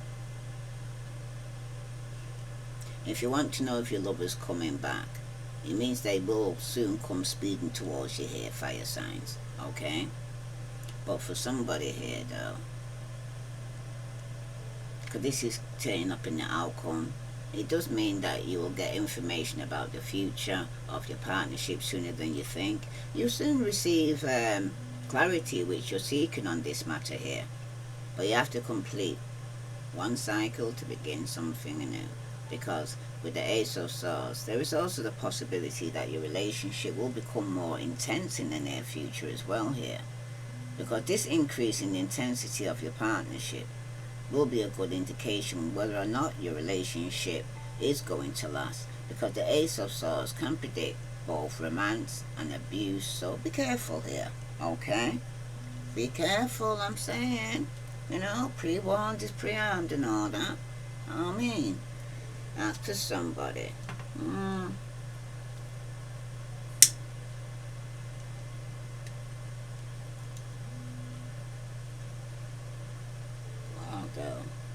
if you want to know if your lover's coming back, it means they will soon come speeding towards you here, fire signs. Okay? But for somebody here, though, because this is turning up in the outcome, it does mean that you will get information about the future of your partnership sooner than you think. You'll soon receive clarity which you're seeking on this matter here. But you have to complete one cycle to begin something new. Because with the Ace of Swords, there is also the possibility that your relationship will become more intense in the near future as well here. Because this increase in the intensity of your partnership will be a good indication whether or not your relationship is going to last, because the Ace of Swords can predict both romance and abuse, so be careful here. Okay? Be careful, I'm saying. You know, pre-warned is pre-armed and all that. I mean, that's for somebody.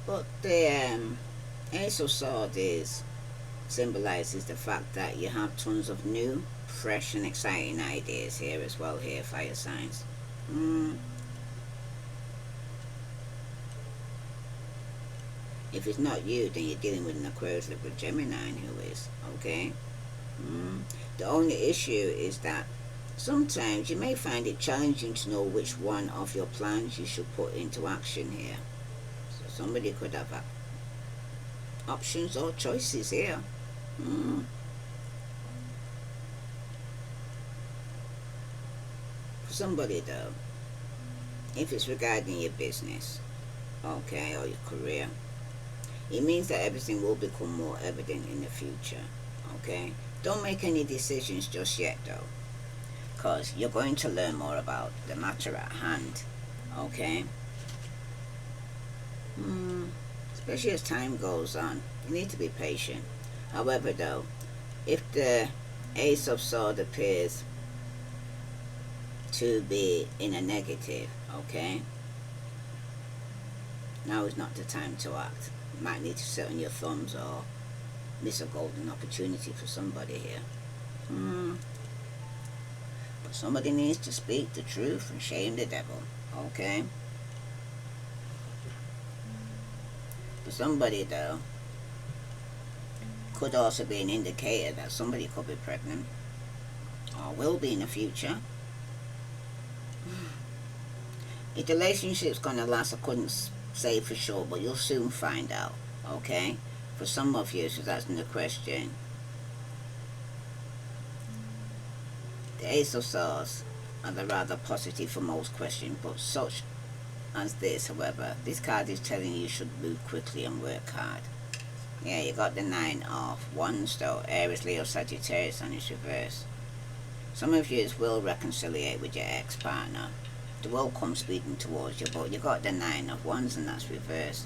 But the Ace of Swords symbolizes the fact that you have tons of new, fresh and exciting ideas here as well here, fire signs. If it's not you, then you're dealing with an Aquarius, Libra, Gemini who is, okay? The only issue is that sometimes you may find it challenging to know which one of your plans you should put into action here. So somebody could have options or choices here. For somebody though, if it's regarding your business, okay, or your career, it means that everything will become more evident in the future, okay? Don't make any decisions just yet though, because you're going to learn more about the matter at hand, okay? Especially as time goes on, you need to be patient. However though, if the Ace of Swords appears to be in a negative, okay, now is not the time to act. You might need to sit on your thumbs or miss a golden opportunity for somebody here. But somebody needs to speak the truth and shame the devil, okay? For somebody though, could also be an indicator that somebody could be pregnant or will be in the future. If the relationship's gonna last, I couldn't say for sure, but you'll soon find out, okay? For some of you who's asking the question, the Ace of Swords are the rather positive for most questions, but such as this, however, this card is telling you should move quickly and work hard. Yeah, you got the Nine of Wands though, Aries, Leo, Sagittarius on its reverse. Some of you will reconciliate with your ex-partner. They will come speeding towards you, but you got the Nine of Wands and that's reversed.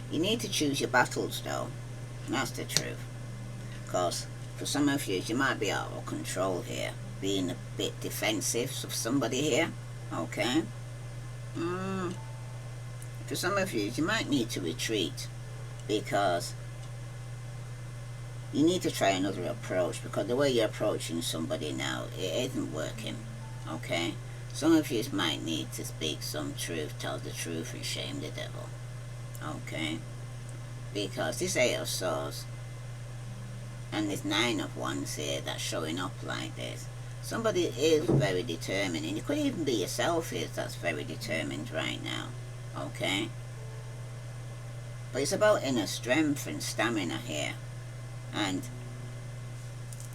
You need to choose your battles though, that's the truth. Because for some of you, you might be out of control here, being a bit defensive of somebody here, okay? For some of you, you might need to retreat because you need to try another approach, because the way you're approaching somebody now, it isn't working, okay? Some of you might need to speak some truth, tell the truth and shame the devil, okay? Because this Eight of Swords and this Nine of Wands here that's showing up like this, somebody is very determined, and it could even be yourself here that's very determined right now, okay? But it's about inner strength and stamina here. And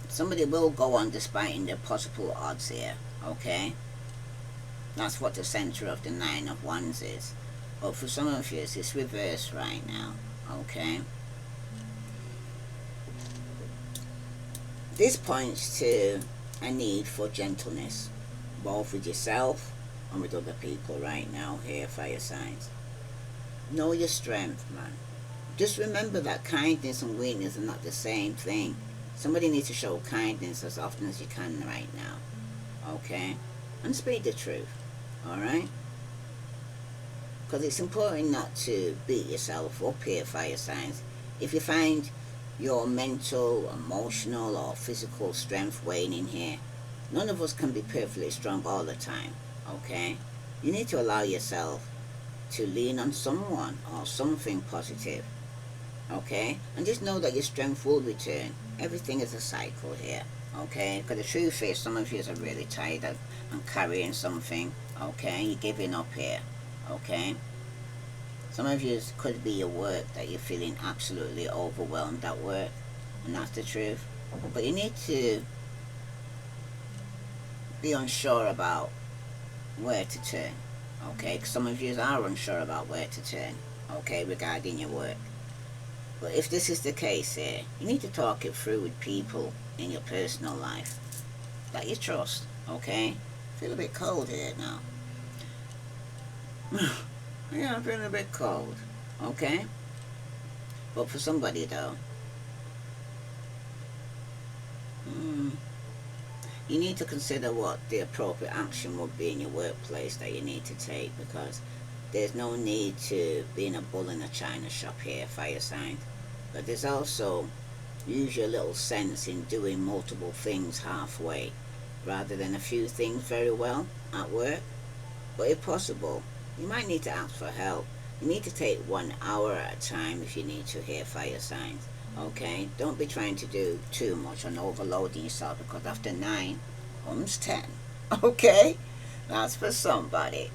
somebody will go on despite the possible odds here, okay? That's what the center of the Nine of Wands is. But for some of you, it's reversed right now, okay? This points to a need for gentleness, both with yourself and with other people right now here, fire signs. Know your strength, man. Just remember that kindness and weakness are not the same thing. Somebody needs to show kindness as often as you can right now, okay? And speak the truth, alright? Because it's important not to beat yourself up here, fire signs. If you find your mental, emotional or physical strength waning here, none of us can be perfectly strong all the time, okay? You need to allow yourself to lean on someone or something positive, okay? And just know that your strength will return. Everything is a cycle here, okay? Because the truth is, some of you are really tired of and carrying something, okay? You're giving up here, okay? Some of you could be your work, that you're feeling absolutely overwhelmed at work, and that's the truth. But you need to be unsure about where to turn, okay? Because some of you are unsure about where to turn, okay, regarding your work. But if this is the case here, you need to talk it through with people in your personal life that you trust, okay? I feel a bit cold here now. Yeah, I'm feeling a bit cold, okay? But for somebody though, you need to consider what the appropriate action would be in your workplace that you need to take, because there's no need to being a bull in a china shop here, fire sign. But there's also use your little sense in doing multiple things halfway, rather than a few things very well at work. But if possible, you might need to ask for help. You need to take 1 hour at a time if you need to hear fire signs, okay? Don't be trying to do too much and overloading yourself, because after 9 comes 10, okay? That's for somebody.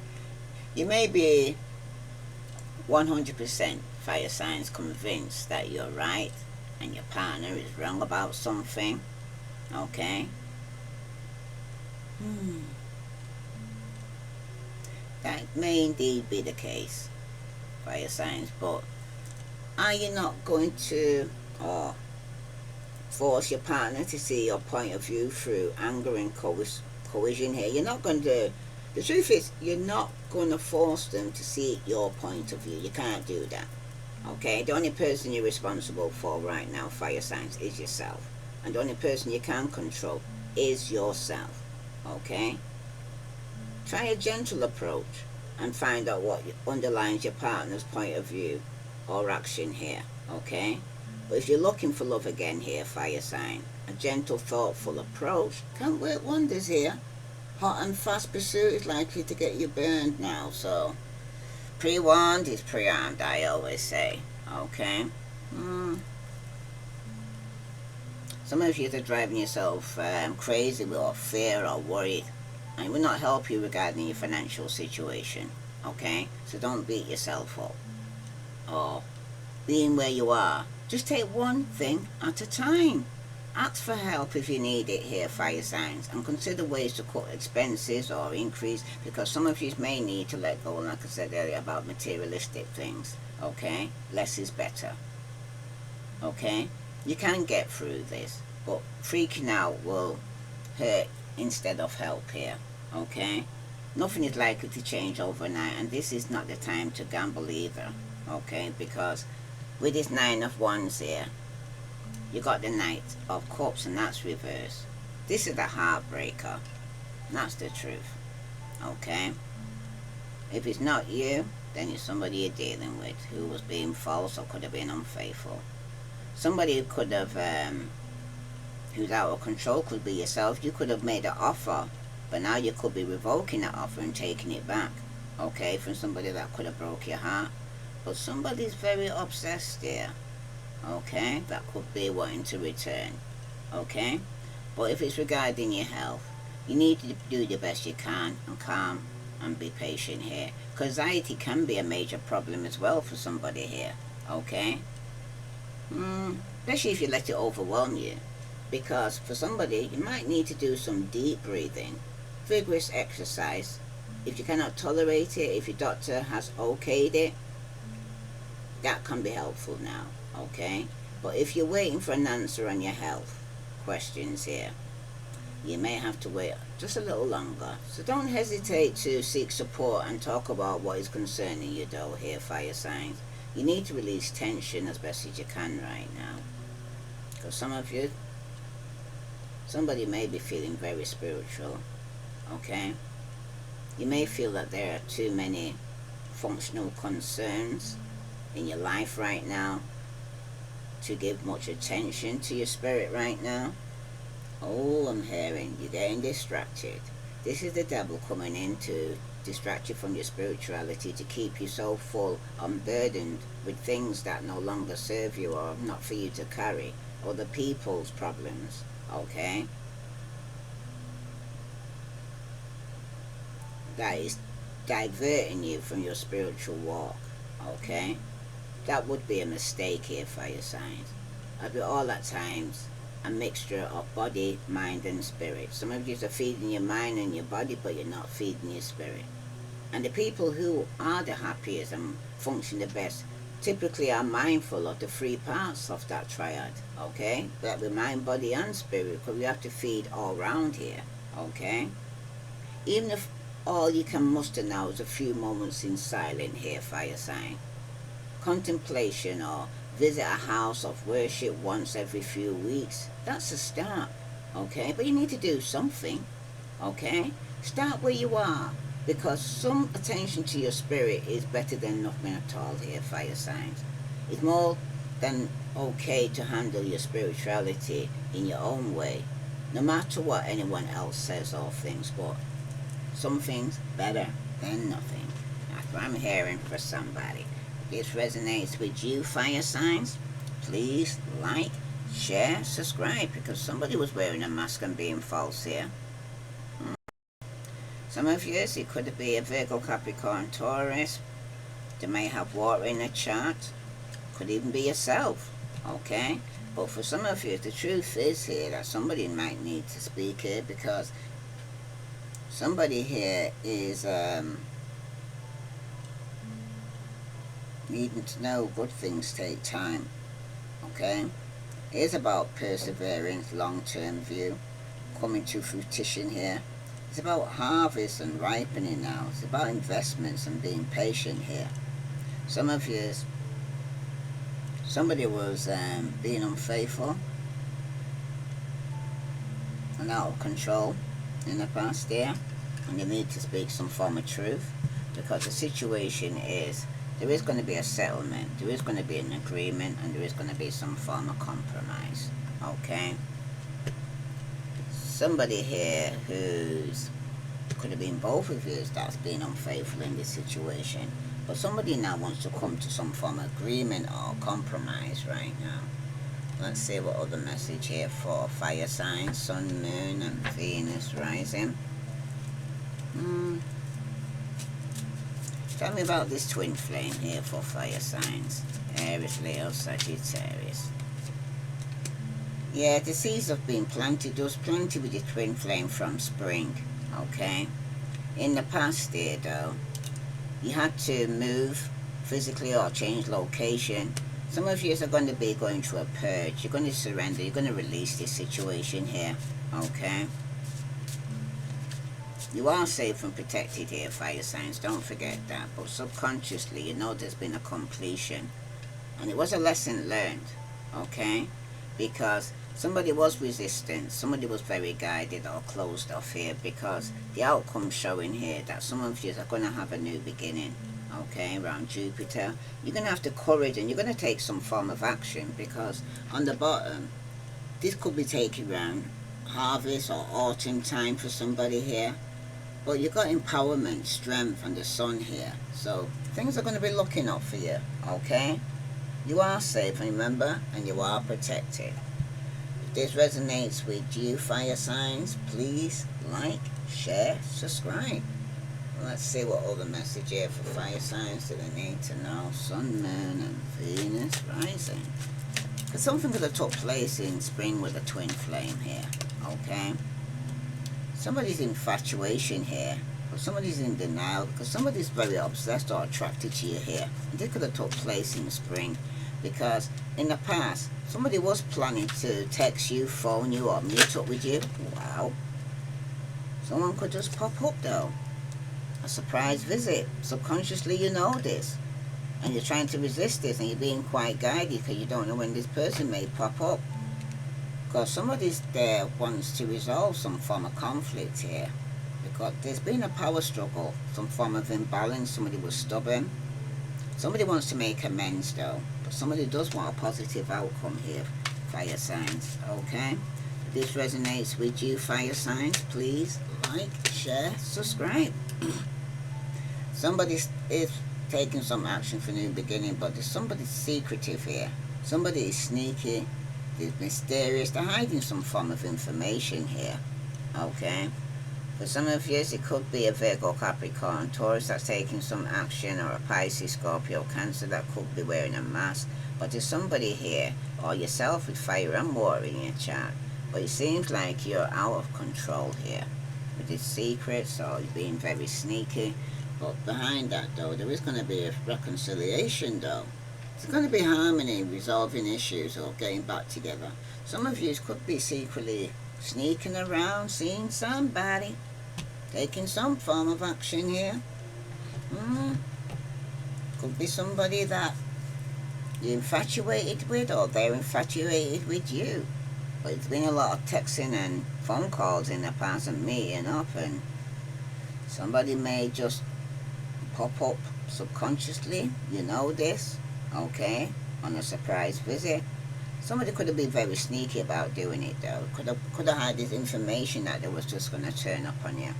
You may be 100% fire signs convinced that you're right and your partner is wrong about something, okay? That may indeed be the case, fire signs, but are you not going to force your partner to see your point of view through anger and coercion here? You're not going to. The truth is, you're not going to force them to see your point of view. You can't do that. Okay? The only person you're responsible for right now, fire signs, is yourself. And the only person you can control is yourself. Okay? Try a gentle approach and find out what underlines your partner's point of view or action here. Okay? But if you're looking for love again here, fire sign, a gentle, thoughtful approach can work wonders here. Hot and fast pursuit is likely to get you burned now, so pre-warned is pre-armed, I always say. Okay? Some of you are driving yourself crazy with fear or worried, and it will not help you regarding your financial situation. Okay? So don't beat yourself up. Or being where you are, just take one thing at a time. Ask for help if you need it here, fire signs, and consider ways to cut expenses or increase, because some of you may need to let go, like I said earlier, about materialistic things. Okay? Less is better. Okay? You can get through this, but freaking out will hurt instead of help here. Okay? Nothing is likely to change overnight, and this is not the time to gamble either. Okay? Because with this 9 of Wands here, you got the Knight of Cups, and that's reversed. This is the heartbreaker. That's the truth. Okay? If it's not you, then it's somebody you're dealing with who was being false or could have been unfaithful. Somebody who could have, who's out of control, could be yourself. You could have made an offer, but now you could be revoking that offer and taking it back. Okay? From somebody that could have broke your heart. But somebody's very obsessed there. Okay? That could be wanting to return. Okay? But if it's regarding your health, you need to do the best you can and calm and be patient here. Because anxiety can be a major problem as well for somebody here. Okay? Especially if you let it overwhelm you. Because for somebody, you might need to do some deep breathing, vigorous exercise. If you cannot tolerate it, if your doctor has okayed it, that can be helpful now. Okay? But if you're waiting for an answer on your health questions here, you may have to wait just a little longer. So don't hesitate to seek support and talk about what is concerning you though here, fire signs. You need to release tension as best as you can right now. Because some of you, somebody may be feeling very spiritual. Okay? You may feel that there are too many functional concerns in your life right now to give much attention to your spirit right now. Oh, I'm hearing you're getting distracted. This is the devil coming in to distract you from your spirituality, to keep you so full and burdened with things that no longer serve you or not for you to carry, or the people's problems. Okay? That is diverting you from your spiritual walk. Okay? That would be a mistake here, fire signs. I'd be all at times a mixture of body, mind and spirit. Some of you are feeding your mind and your body, but you're not feeding your spirit. And the people who are the happiest and function the best typically are mindful of the three parts of that triad. Okay? That with mind, body and spirit, because we have to feed all round here. Okay? Even if all you can muster now is a few moments in silence here, fire sign. Contemplation or visit a house of worship once every few weeks. That's a start. Okay? But you need to do something. Okay? Start where you are. Because some attention to your spirit is better than nothing at all here, fire signs. It's more than okay to handle your spirituality in your own way. No matter what anyone else says or thinks, but some things better than nothing. That's what I'm hearing for somebody. If this resonates with you, fire signs, please like, share, subscribe, because somebody was wearing a mask and being false here. Some of you, it could be a Virgo, Capricorn, Taurus. They may have water in a chart. Could even be yourself. Okay? But for some of you, the truth is here that somebody might need to speak here, because somebody here is needing to know good things take time. Okay? It's about perseverance, long-term view, coming to fruition here. It's about harvest and ripening now. It's about investments and being patient here. Some of you, somebody was being unfaithful and out of control in the past year, and you need to speak some form of truth, because the situation is there is going to be a settlement, there is going to be an agreement, and there is going to be some form of compromise. Okay? Somebody here who's could have been both of you that's been unfaithful in this situation, but somebody now wants to come to some form of agreement or compromise right now. Let's see what other message here for fire signs, Sun, Moon, and Venus rising. Tell me about this twin flame here for fire signs. Aries, Leo, Sagittarius. Yeah, the seeds have been planted. There was plenty with the twin flame from spring. Okay? In the past year, though, you had to move physically or change location. Some of you are going to be going through a purge. You're going to surrender. You're going to release this situation here. Okay? You are safe and protected here, fire signs. Don't forget that. But subconsciously, you know there's been a completion. And it was a lesson learned. Okay? Because somebody was resistant. Somebody was very guided or closed off here. Because the outcome showing here that some of you are going to have a new beginning. Okay, around Jupiter, you're going to have the courage and you're going to take some form of action, because on the bottom, this could be taken around harvest or autumn time for somebody here, but you've got empowerment, strength, and the sun here, so things are going to be looking up for you. Okay, you are safe, remember, and you are protected. If this resonates with you, fire signs, please like, share, subscribe. Let's see what other message here for fire signs do they need to know. Sun, Moon, and Venus rising. Because something could have took place in spring with a twin flame here. Okay? Somebody's infatuation here. Or somebody's in denial. Because somebody's very obsessed or attracted to you here. And this could have took place in spring. Because in the past, somebody was planning to text you, phone you, or meet up with you. Wow. Someone could just pop up though. A surprise visit. Subconsciously you know this, and you're trying to resist this, and you're being quite guided because you don't know when this person may pop up, because somebody's there wants to resolve some form of conflict here, because there's been a power struggle, some form of imbalance. Somebody was stubborn. Somebody wants to make amends though, but somebody does want a positive outcome here, fire signs. Okay, if this resonates with you, fire signs, please like, share, subscribe. Somebody is taking some action for new beginning, but there's somebody secretive here. Somebody is sneaky, they're mysterious, they're hiding some form of information here. Okay? For some of you, it could be a Virgo, Capricorn, Taurus that's taking some action, or a Pisces, Scorpio, Cancer that could be wearing a mask. But there's somebody here, or yourself with fire and water in your chart. But it seems like you're out of control here with these secrets, or you're being very sneaky. But behind that though, there is going to be a reconciliation though. There's going to be harmony, resolving issues, or getting back together. Some of you could be secretly sneaking around, seeing somebody, taking some form of action here. Could be somebody that you're infatuated with, or they're infatuated with you. But it's been a lot of texting and phone calls in the past and meeting up, and somebody may just pop up subconsciously, you know this, okay, on a surprise visit. Somebody could have been very sneaky about doing it though. Could have had this information that they was just going to turn up on you.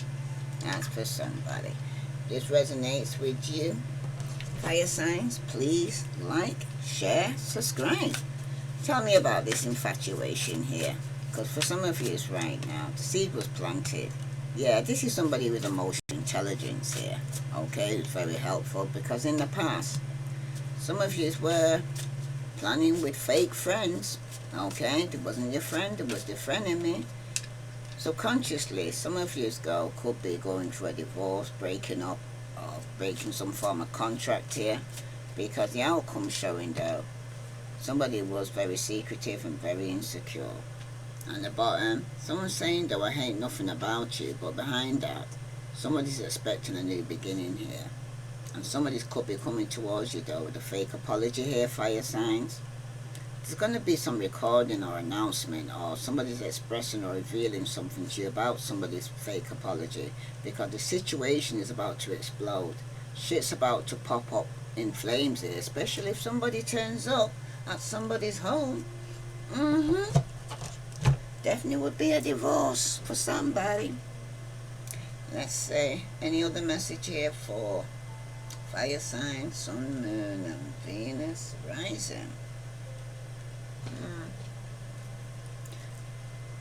That's for somebody. This resonates with you, fire signs, please like, share, subscribe. Tell me about this infatuation here, because for some of you it's right now. The seed was planted. Yeah, this is somebody with emotional intelligence here. Okay, it's very helpful, because in the past, some of you were planning with fake friends. Okay, it wasn't your friend, it was the frenemy. Subconsciously, some of you could be going through a divorce, breaking up, or breaking some form of contract here. because the outcome showing though, somebody was very secretive and very insecure. On the bottom, someone's saying though, I hate nothing about you, but behind that, somebody's expecting a new beginning here. And somebody could be coming towards you though with a fake apology here, fire signs. There's going to be some recording or announcement, or somebody's expressing or revealing something to you about somebody's fake apology, because the situation is about to explode. Shit's about to pop up in flames here, especially if somebody turns up at somebody's home. Definitely would be a divorce for somebody. Let's see, any other message here for fire signs, sun, moon, and Venus rising?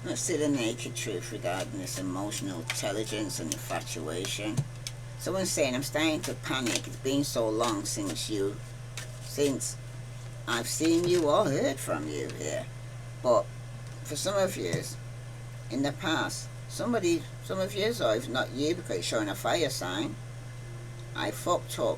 Let's see the naked truth regarding this emotional intelligence and infatuation. Someone's saying, I'm starting to panic. It's been so long since I've seen you or heard from you here. But for some of you, in the past, some of you, or if not you, because it's showing a fire sign, I fucked up.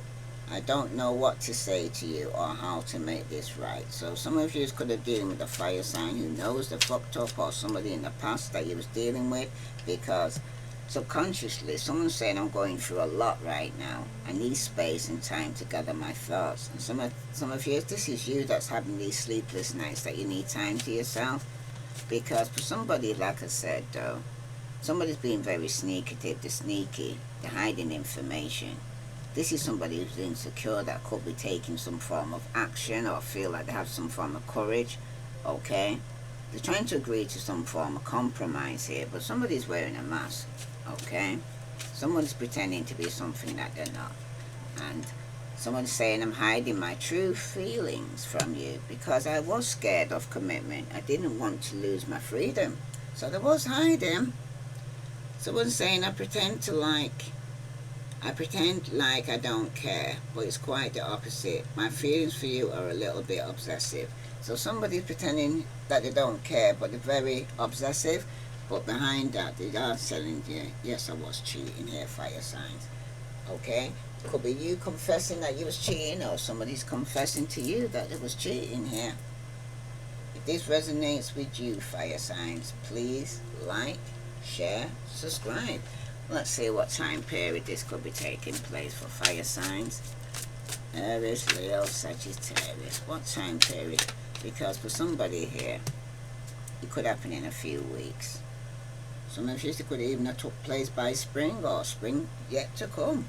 I don't know what to say to you or how to make this right. So some of you could have dealing with a fire sign who knows they fucked up, or somebody in the past that you was dealing with, because subconsciously someone's saying, I'm going through a lot right now. I need space and time to gather my thoughts. And some of you, this is you that's having these sleepless nights that you need time to yourself. Because for somebody, like I said though, somebody's being very sneaky, they're hiding information. This is somebody who's insecure that could be taking some form of action or feel like they have some form of courage, okay? They're trying to agree to some form of compromise here, but somebody's wearing a mask, okay? Someone's pretending to be something that they're not. And someone's saying, I'm hiding my true feelings from you because I was scared of commitment. I didn't want to lose my freedom. So there was hiding. Someone's saying, I pretend like I don't care, but it's quite the opposite. My feelings for you are a little bit obsessive. So somebody's pretending that they don't care, but they're very obsessive. But behind that, they are telling you, yes, I was cheating here, fire signs. Okay? Could be you confessing that you was cheating, or somebody's confessing to you that they was cheating here. If this resonates with you, fire signs, please like, share, subscribe. Let's see what time period this could be taking place for fire signs. Aries, Leo, Sagittarius. What time period? Because for somebody here, it could happen in a few weeks. Some of you, it could even have took place by spring, or spring yet to come.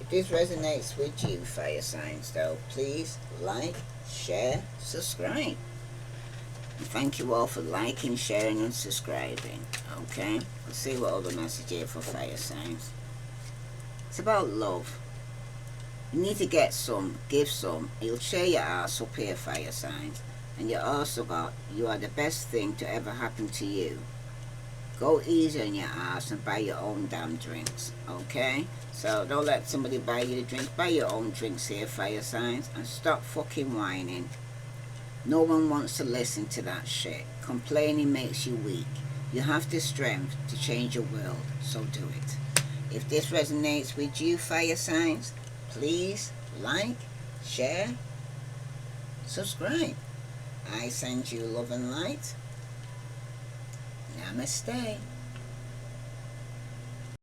If this resonates with you, fire signs, though, please like, share, subscribe. And thank you all for liking, sharing, and subscribing. Okay? Let's see what other message here for fire signs. It's about love. You need to get some, give some. You'll share your ass up here, fire signs. And you also got, you are the best thing to ever happen to you. Go easy on your ass and buy your own damn drinks. Okay? So don't let somebody buy you the drinks. Buy your own drinks here, fire signs. And stop fucking whining. No one wants to listen to that shit. Complaining makes you weak. You have the strength to change your world, so do it. If this resonates with you, fire signs, please like, share, subscribe. I send you love and light. Namaste.